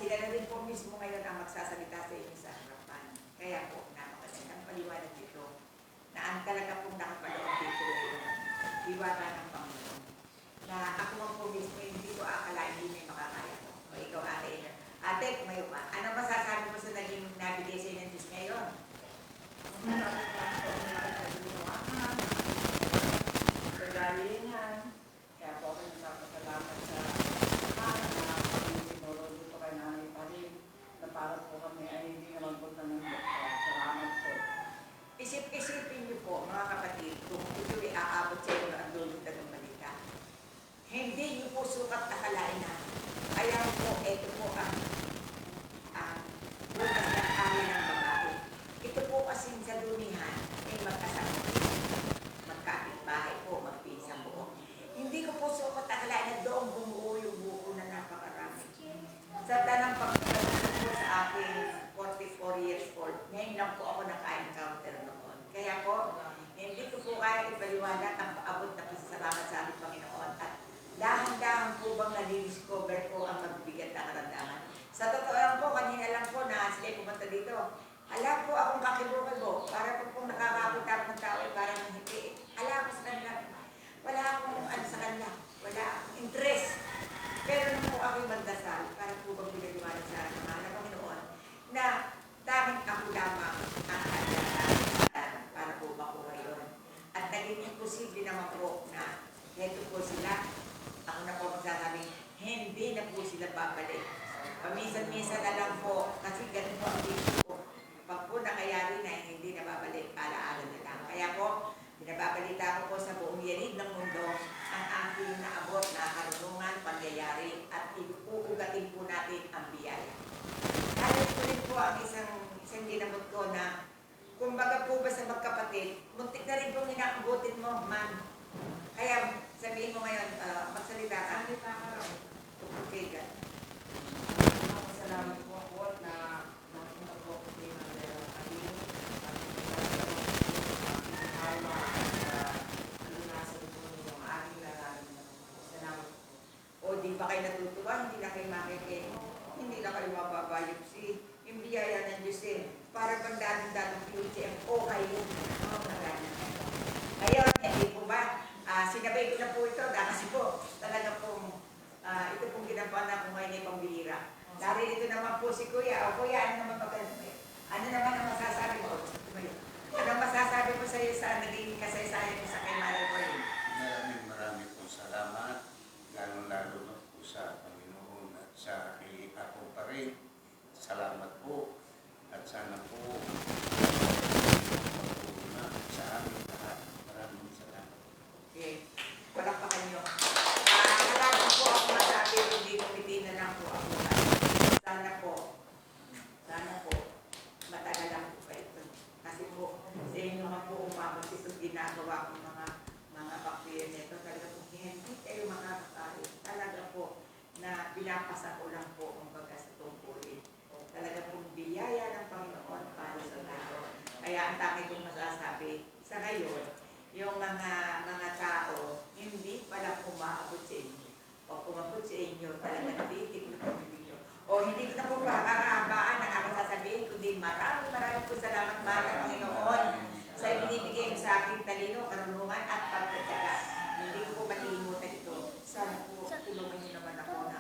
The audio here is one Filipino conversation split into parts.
sila na rin po mismo ngayon ang magsasalita sa inyo sa harapan. Kaya po, napakagandang paliwanag dito na ang talaga pong nakapaloob dito diwata ng Panginoon. Na ako man po mismo, hindi ko akalain hindi may makakaya ko. O ikaw, ate, ate, kumayo pa. Ano masasabi mo sa naging nabigay sa inyo ng Diyos ngayon? Kagalingan. Kaya po ako nagpapasalamat sa mga na sinuro dito kay Nanay pa rin na para po kami ay hindi naman po ng doktor. Salamat po. Isip-isipin niyo po, mga kapatid, kung ito ay aabot sa inyo ang lulundag ng balita. Hindi niyo po sukat akalain na. Kaya po, ito po ang bukas ng ari ng babae. Ito po kasing sa dumihan ay magkasama. Magkapit-bahay po, magpinsang buo. Hindi ko po sukat akalain na doon bumuo yung buko na napakarami. Sa tanang pagkakaroon po sa akin, 44 years old, ngayon lang po ako naka-encounter noon. Kaya po, hindi ko po kaya ipaliwanag ang paabot na pasasalamat sa ating Panginoon. At dahan-dahan po bang nadi-discover po ang magbigat na karamdaman. Sa totoo lang po, kanina lang po na sila pumunta dito. Alam po akong kakibukibo, para po pong nakakapunta ng tao, parang hindi. Alam ko sa kanila, wala akong ano sa kanila, wala akong interest. Pero nung po ako'y magdasal, para po bang pinaliwanag sa ating mga Panginoon, na tanging ako lamang ang kanyang para po makuha yun. At naging imposible naman po na heto po sila, ako na po magsasabing, hindi na po sila babalik. Paminsan-minsan na lang po, kasi ganun po ang dito po. Pag po nakayari na, hindi na babalik, alaala na lang. Kaya po, binababalita ko po sa buong yanig ng mundo ang aking naabot na karunungan, pangyayari, at uugatin po natin ang biyaya. Dahil ito rin po ang isang ginamot ko na, kumbaga po ba sa magkapatid, muntik na rin pong inaabutin mo, ma'am. Kaya sabihin mo ngayon, magsalita ka. Salita ka raw. Okay, God. Salamat po ako na napunta po ako kay Nanay Karin. Salamat po. O di ba kayo natutuwa, hindi na kayo makikin, hindi na kayo mababayopsi. Yung biyaya ng Diyos para pag dating PHM, o kayo, ngayon, hindi po ba, sinabay ko na po ito, kasi po, talaga pong, ito pong ginampanan ko ngayon ay pambihira. Dahil ito naman po si Kuya, o Kuya, ano naman ano naman ang masasabi mo? Ano masasabi mo sa iyo sa naging kasaysayan mo sa kay Mother Pauline? Maraming pong salamat, lalo na po sa Panginoon at sa ako pa rin. Salamat po at sana po na sa aming lahat. Maraming salamat. Okay, palakpakan nyo. Nalala po ako masabi, hindi kumiti na lang po ako. Sana po, matagal lang po kayo. Kasi po, sa inyo naman po umabot itong ginagawa kong mga bakterya nito. Talaga po, hindi kayo makakakain. Talaga po, na pinapasa ko lang po ang bagas sa tungkulin. Talaga pong biyaya ng Panginoon para sa tayo. Kaya ang tangi kong masasabi sa ngayon, yung mga tao, hindi pala umaabot sa inyo. O umabot sa inyo, talaga natitik na pamilya nyo. O hindi ko na po makakahabaan ang aking sasabihin, kundi maraming po salamat mga Panginoon sa ibinibigay mo sa aking talino, karunungan at pagtatyaga. Hindi ko po matilimutan ito. Sana po tulungan niyo naman ako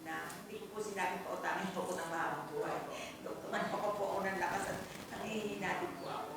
na hindi ko po sinabing pautangin po ko ng mahabang buhay. Tutuman pa ko po ako ng lakas at nangihina din po ako.